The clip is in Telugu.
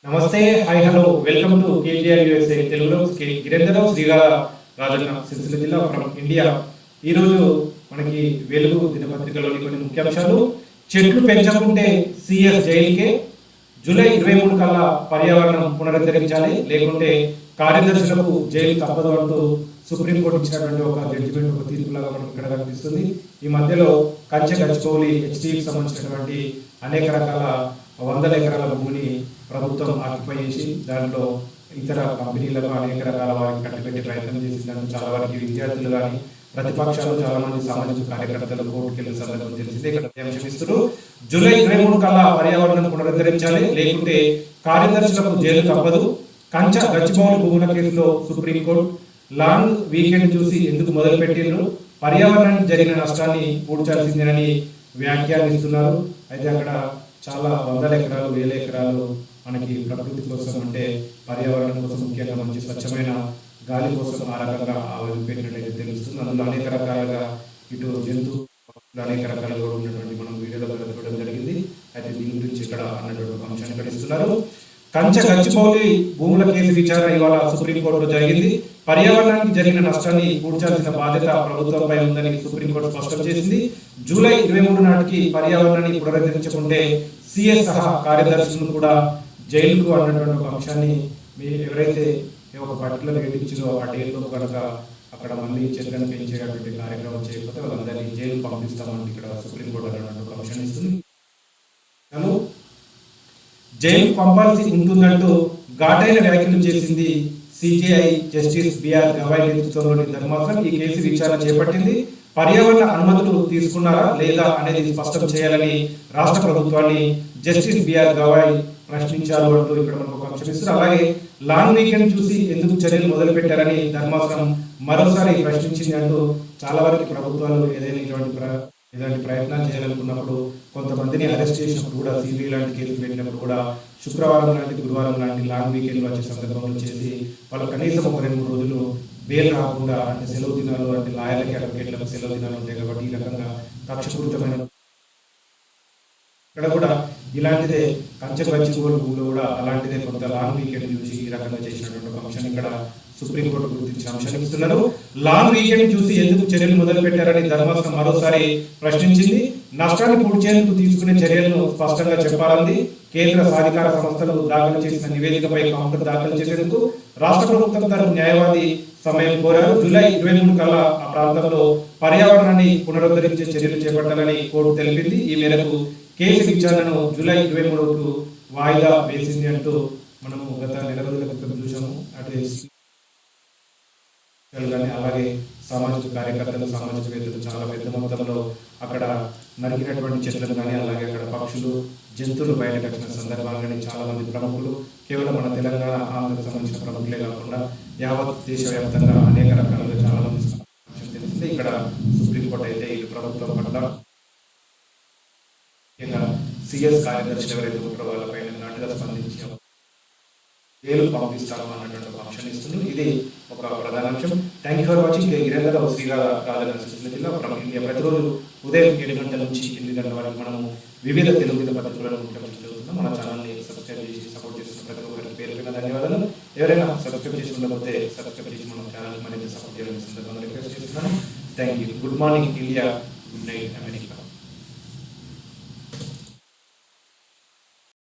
నమస్తే, hi, hello, welcome to KGR USA తెలుగులో గిరిజన శ్రీగాల రాజన్న సిరిసిల్ల జిల్లా ఫ్రమ్ ఇండియా. ఈరోజు మనకి వెలుగు దినపత్రికలోని కొన్ని ముఖ్యాంశాలు. చెట్లు పెంచకుంటే సిఎస్ జైలుకే, జూలై 23 కల్లా పర్యావరణం పునరుద్ధరించాలి, లేకుంటే కార్యదర్శులకు జైలు తప్పదు అంటూ సుప్రీంకోర్టు ఇచ్చినటువంటి ఒక జడ్జిమెంట్, ఒక తీర్పులాగా మనకి ఇక్కడ కనిపిస్తుంది. ఈ మధ్యలో కంచె గచ్చిబౌలి హెచ్డీకి సంబంధించినటువంటి అనేక రకాల వందల ఎకరాల భూమిని ప్రభుత్వం ఆక్యుపై చేసి దాంట్లో ఇతర కంపెనీలకు అనేక రకాల వారికి కట్టిపెట్టే ప్రయత్నం చేసిందని చాలా వరకు విద్యార్థులు కానీ ప్రతిపక్షాలు చాలా మంది సామాజిక కార్యకర్తలు కోర్టుకెళ్లిన సందర్భం తెలిసింది. ఇక్కడ అంశమిస్తూ జూలై 23 కల్లా పర్యావరణం పునరుద్ధరించాలి, లేకుంటే కార్యదర్శులకు జైలు తప్పదు. కంచ గచ్చిబౌలి భూముల కేసులో సుప్రీంకోర్టు లాంగ్ వీకెండ్ చూసి ఎందుకు మొదలు పెట్టిండ్రు, పర్యావరణానికి జరిగిన నష్టాన్ని పూడ్చాల్సిందేనని వ్యాఖ్యానిస్తున్నారు. అయితే అక్కడ చాలా వందల ఎకరాలు, వేల ఎకరాలు మనకి ప్రకృతి కోసం, అంటే పర్యావరణం కోసం, ముఖ్యంగా మంచి స్వచ్ఛమైన గాలి కోసం ఆ రకంగా వదిలిపెట్టినట్లయితే తెలుస్తుంది. అందులో అనేక రకాలుగా ఇటు జంతు అనేక రకాలుగా ఉన్నటువంటి మనం వీడియోలో చూడడం జరిగింది. అయితే దీని గురించి ఇక్కడ అన్నటువంటి ఒక అంశాన్ని ఇక్కడ ఇస్తున్నారు. కంచ గచ్చిబౌలి భూముల కేసు విచారణ ఇవాళ సుప్రీంకోర్టులో జరిగింది. పర్యావరణానికి జరిగిన నష్టాన్ని పూడ్చాల్సిన బాధ్యత ప్రభుత్వంపై ఉందని సుప్రీంకోర్టు స్పష్టం చేసింది. జూలై 23 నాటికి పర్యావరణాన్ని పునరుద్ధరించుకుంటే సిఎస్ సహా కార్యదర్శులను కూడా జైలుకు అన్నటువంటి ఒక అంశాన్ని ఎవరైతే ఒక పర్టికులర్ డేట్ ఇచ్చిందో ఆ డేట్లో కనుక అక్కడ మళ్ళీ చెట్లను పెంచేటువంటి కార్యక్రమం చేయకపోతే వాళ్ళందరినీ జైలు పంపిస్తామని ఇక్కడ సుప్రీంకోర్టు అన్నటువంటి ఒక అంశాన్ని ఇస్తుంది. జైలు పంపాల్సి ఉంటుందంటూ ఘాటైన వ్యాఖ్యలు చేసింది సిజేఐ జస్టిస్ బిఆర్ గవాయ్ నేతృత్వంలోని ధర్మాసనం. ఈ కేసు విచారణ చేపట్టింది. పర్యావరణ అనుమతులు తీసుకున్నారా లేదా అనేది స్పష్టం చేయాలని రాష్ట్ర ప్రభుత్వాన్ని జస్టిస్ బిఆర్ గవాయ్ ప్రశ్నించారు అంటూ ఇక్కడ మనకు ఒక అంశం ఇస్తారు. అలాగే లాంగ్ వీకెండ్ చూసి ఎందుకు చర్యలు మొదలు పెట్టారని ధర్మాసనం మరోసారి ప్రశ్నించింది అంటూ చాలా వరకు ప్రభుత్వాలు ఏదైనా ఇలాంటి ప్రయత్నాలు చేయాలనుకున్నప్పుడు కొంతమందిని అరెస్ట్ చేసినప్పుడు కూడా, సిబిఐ లాంటి కేసులు పెట్టినప్పుడు కూడా శుక్రవారం లాంటి, గురువారం లాంటి లాంగ్ వీకెండ్ వచ్చే సందర్భంలో చేసి వాళ్ళు కనీసం ఒక 2-3 రోజులు బెయిల్ రాకుండా, అంటే సెలవు దినాలు, అంటే లాయర్లకి అడ్వకేట్లకు సెలవు దినాలు ఉంటాయి కాబట్టి ఈ రకంగా కక్షపూరితమైన ఇక్కడ కూడా ఇలాంటిదే కంచె గచ్చిబౌలి భూములు కూడా అలాంటిదే కొంత లాంగ్ వీకెండ్ చూసి ఈ రకంగా చేసినటువంటి ఒక అంశాన్ని ఇక్కడ సుప్రీంకోర్టు గుర్తించిన అంశాన్ని ఇస్తున్నారు. లాంగ్ వీకెండ్ చూసి ఎందుకు చర్యలు మొదలు పెట్టారని ధర్మాసనం మరోసారి ప్రశ్నించింది. నష్టాన్ని పూడ్చేందుకు తీసుకునే చర్యలను స్పష్టంగా చెప్పాలని కేంద్ర సాధికార సంస్థలు దాఖలు చేసిన నివేదికపై కౌంటర్ దాఖలు చేసేందుకు రాష్ట్ర ప్రభుత్వం తరపు న్యాయవాది సమయం కోరారు. జూలై 23 కల్లా ఆ ప్రాంతంలో పర్యావరణాన్ని పునరుద్ధరించే చర్యలు చేపట్టాలని కోర్టు తెలిపింది. ఈ మేరకు కేసు విచారణను జూలై 23కు వాయిదా వేసింది అంటూ మనము గత నెల రోజుల క్రితం చూసాము. అటు అలాగే సామాజిక కార్యకర్తలు, సామాజికవేత్తలు చాలా పెద్ద మొత్తంలో అక్కడ నరికినటువంటి చెట్లను కానీ, అలాగే అక్కడ పక్షులు, జంతువులు బయటకు వచ్చిన సందర్భాలు కానీ చాలా మంది ప్రముఖులు, కేవలం మన తెలంగాణ, ఆంధ్రకు సంబంధించిన ప్రముఖులే కాకుండా యావత్ దేశవ్యాప్తంగా అనేక రకాలుగా చాలా మంది తెలిసింది. ఇక్కడ సుప్రీంకోర్టు అయితే ఈ ప్రభుత్వం పట్ల ముఖ్యంగా సిఎస్ కార్యదర్శులు ఎవరైతే ఉంటారో వాళ్ళపైన నాటుగా స్పందించి జైలు పంపిస్తాము అన్నటువంటి ఒక అంశాన్ని ఇస్తుంది. ఇది ఒక ప్రధాన అంశం. Thank you for watching. గిరిజన శ్రీగాల రాజన్న సిరిసిల్ల జిల్లా ఫ్రమ్ ఇండియా. ప్రతిరోజు ఉదయం 7 గంటల నుంచి 8 గంటల వరకు మనము వివిధ తెలుగు పత్రికలను చదువుతున్నాం. మన ఛానల్ని సబ్స్క్రైబ్ చేసి సపోర్ట్ చేస్తున్న ప్రతి ఒక్కరికి పేరు పైన ధన్యవాదాలు. ఎవరైనా సబ్స్క్రైబ్ చేసుకున్నకపోతే సబ్స్క్రైబ్ చేసి మన ఛానల్ మరింత సపోర్ట్ చేయాలని సందర్భంగా రిక్వెస్ట్ చేస్తున్నాను. Thank you. Good morning India, good night America.